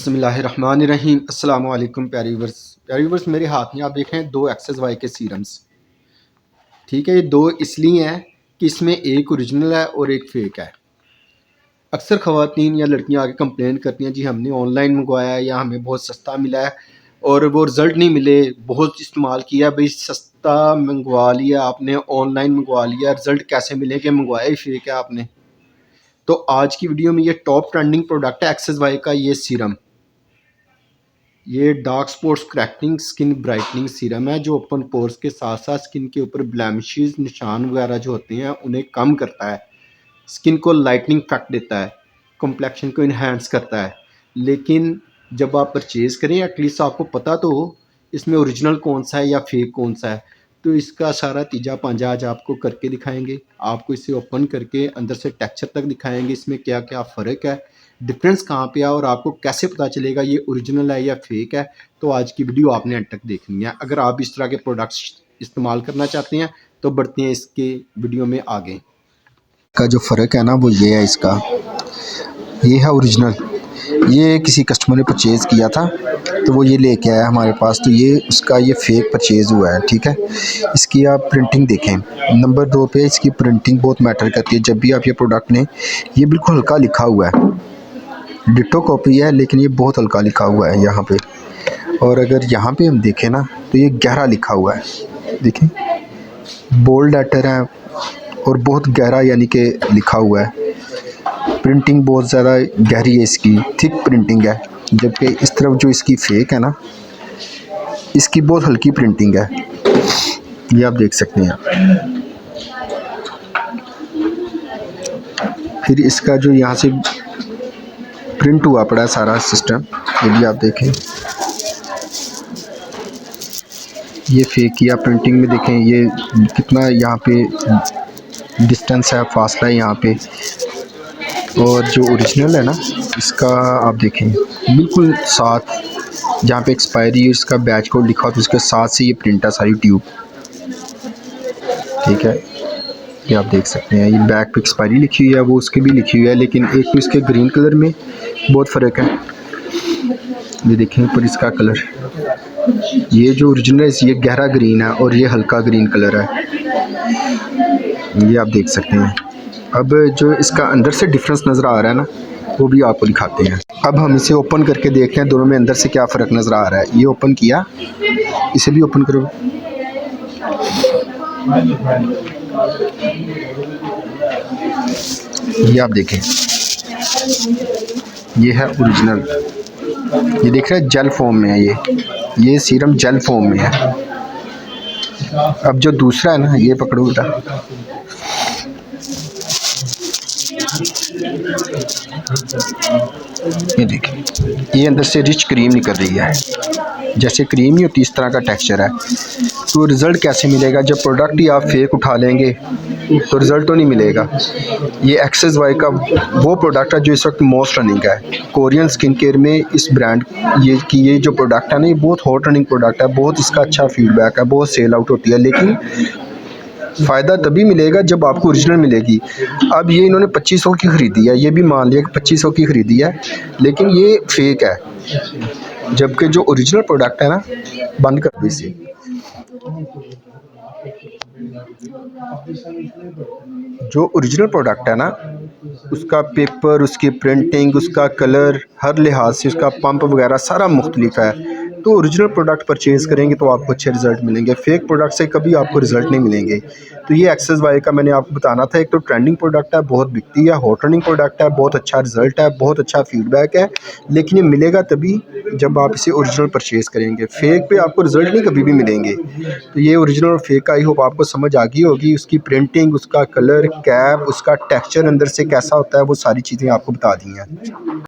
बिस्मिल्लाहिर्रहमानिर्रहीम। अस्सलाम वालेकुम प्यारे व्यूअर्स, मेरे हाथ में आप देखें दो एक्सेस वाई के सीरम्स। ठीक है, ये दो इसलिए हैं कि इसमें एक ओरिजिनल है और एक फ़ेक है। अक्सर ख़वातीन या लड़कियां आके कंप्लेन करती हैं, जी हमने ऑनलाइन मंगवाया है या हमें बहुत सस्ता मिला है और वो रिज़ल्ट नहीं मिले, बहुत इस्तेमाल किया, भाई सस्ता मंगवा लिया आपने, ऑनलाइन मंगवा लिया, रिज़ल्ट कैसे मिले कि मंगवाया ही फ़ेक है आपने। तो आज की वीडियो में ये टॉप ट्रेंडिंग प्रोडक्ट है एक्सेस वाई का ये सीरम। ये dark spots correcting skin brightening serum है, जो ओपन पोर्स के साथ साथ स्किन के ऊपर ब्लैमिशेस निशान वगैरह जो होते हैं उन्हें कम करता है, स्किन को लाइटनिंग इफेक्ट देता है, कॉम्प्लेक्शन को इन्हेंस करता है। लेकिन जब आप परचेज़ करें एटलीस्ट आपको पता तो हो इसमें ओरिजिनल कौन सा है या फेक कौन सा है। तो इसका सारा तीजा पांजा आज आपको करके दिखाएंगे, आपको इसे ओपन करके अंदर से टेक्सचर तक दिखाएंगे, इसमें क्या क्या फ़र्क है, डिफरेंस कहाँ पे है और आपको कैसे पता चलेगा ये ओरिजिनल है या फेक है। तो आज की वीडियो आपने अंत तक देखनी है। अगर आप इस तरह के प्रोडक्ट्स इस्तेमाल करना चाहते हैं तो बढ़ते हैं इसके वीडियो में आगे। का जो फ़र्क है ना वो ये है, इसका ये है ओरिजिनल। ये किसी कस्टमर ने परचेज़ किया था तो वो ये लेके आया हमारे पास, तो ये उसका ये फ़ेक परचेज़ हुआ है। ठीक है, इसकी आप प्रिंटिंग देखें, नंबर 2 पे इसकी प्रिंटिंग बहुत मैटर करती है। जब भी आप ये प्रोडक्ट लें, ये बिल्कुल हल्का लिखा हुआ है, डिट्टो कॉपी है लेकिन ये बहुत हल्का लिखा हुआ है यहाँ पे। और अगर यहाँ पे हम देखें ना तो ये गहरा लिखा हुआ है, देखें बोल्ड लेटर है और बहुत गहरा यानी कि लिखा हुआ है। प्रिंटिंग बहुत ज़्यादा गहरी है, इसकी थिक प्रिंटिंग है। जबकि इस तरफ जो इसकी फ़ेक है ना, इसकी बहुत हल्की प्रिंटिंग है, ये आप देख सकते हैं। फिर इसका जो यहाँ से प्रिंट हुआ पड़ा है सारा सिस्टम, ये भी आप देखें, ये फेक किया प्रिंटिंग में। देखें ये कितना यहाँ पे डिस्टेंस है, फासला है यहाँ पे। और जो ओरिजिनल है ना, इसका आप देखें बिल्कुल साथ, जहाँ पे एक्सपायरी है इसका बैच कोड लिखा होता है उसके साथ से ये प्रिंट है सारी ट्यूब। ठीक है, ये आप देख सकते हैं, ये बैक पे एक्सपायरी लिखी हुई है, वो उसके भी लिखी हुई है, लेकिन एक तो इसके ग्रीन कलर में बहुत फ़र्क है। ये देखें ऊपर इसका कलर, ये जो ओरिजिनल है ये गहरा ग्रीन है और ये हल्का ग्रीन कलर है, ये आप देख सकते हैं। अब जो इसका अंदर से डिफरेंस नज़र आ रहा है ना, वो भी आपको दिखाते हैं। अब हम इसे ओपन करके देखते हैं दोनों में अंदर से क्या फ़र्क नज़र आ रहा है। ये ओपन किया, इसे भी ओपन करो, ये आप देखें, ये है ओरिजिनल। ये देख रहे हैं जेल फॉर्म में है, ये सीरम जेल फॉर्म में है। अब जो दूसरा है ना, ये पकड़ो बेटा, ये देखिए, ये अंदर से रिच क्रीम निकल रही है, जैसे क्रीम नहीं होती इस तरह का टेक्सचर है। तो रिज़ल्ट कैसे मिलेगा? जब प्रोडक्ट ही आप फेक उठा लेंगे तो रिज़ल्ट तो नहीं मिलेगा। ये एक्सेस वाई का वो प्रोडक्ट है जो इस वक्त मोस्ट रनिंग है कोरियन स्किन केयर में। इस ब्रांड ये जो प्रोडक्ट है ना, ये बहुत हॉट रनिंग प्रोडक्ट है, बहुत इसका अच्छा फीडबैक है, बहुत सेल आउट होती है। लेकिन फ़ायदा तभी मिलेगा जब आपको ओरिजिनल मिलेगी। अब ये इन्होंने 2500 की ख़रीदी है, ये भी मान लिया कि 2500 की ख़रीदी है, लेकिन ये फेक है, जबकि जो ओरिजिनल प्रोडक्ट है ना, बंद कर दो इसे। जो ओरिजिनल प्रोडक्ट है ना, उसका पेपर, उसकी प्रिंटिंग, उसका कलर, हर लिहाज से उसका पंप वगैरह सारा मुख्तलिफ है। तो ओरिजिनल प्रोडक्ट परचेज़ करेंगे तो आपको अच्छे रिज़ल्ट मिलेंगे, फेक प्रोडक्ट से कभी आपको रिज़ल्ट नहीं मिलेंगे। तो ये एक्सेस वाई का मैंने आपको बताना था। एक तो ट्रेंडिंग प्रोडक्ट है, बहुत बिकती है, हॉट रनिंग प्रोडक्ट है, बहुत अच्छा रिज़ल्ट है, बहुत अच्छा फीडबैक है, लेकिन ये मिलेगा तभी जब आप इसे ओरिजिनल परचेज़ करेंगे। फेक पे आपको रिज़ल्ट नहीं कभी भी मिलेंगे। तो ये ओरिजिनल और फेक आई होप आपको समझ आ गई होगी। उसकी प्रिंटिंग, उसका कलर, कैप, उसका टेक्सचर अंदर से कैसा होता है, वो सारी चीज़ें आपको बता दी हैं।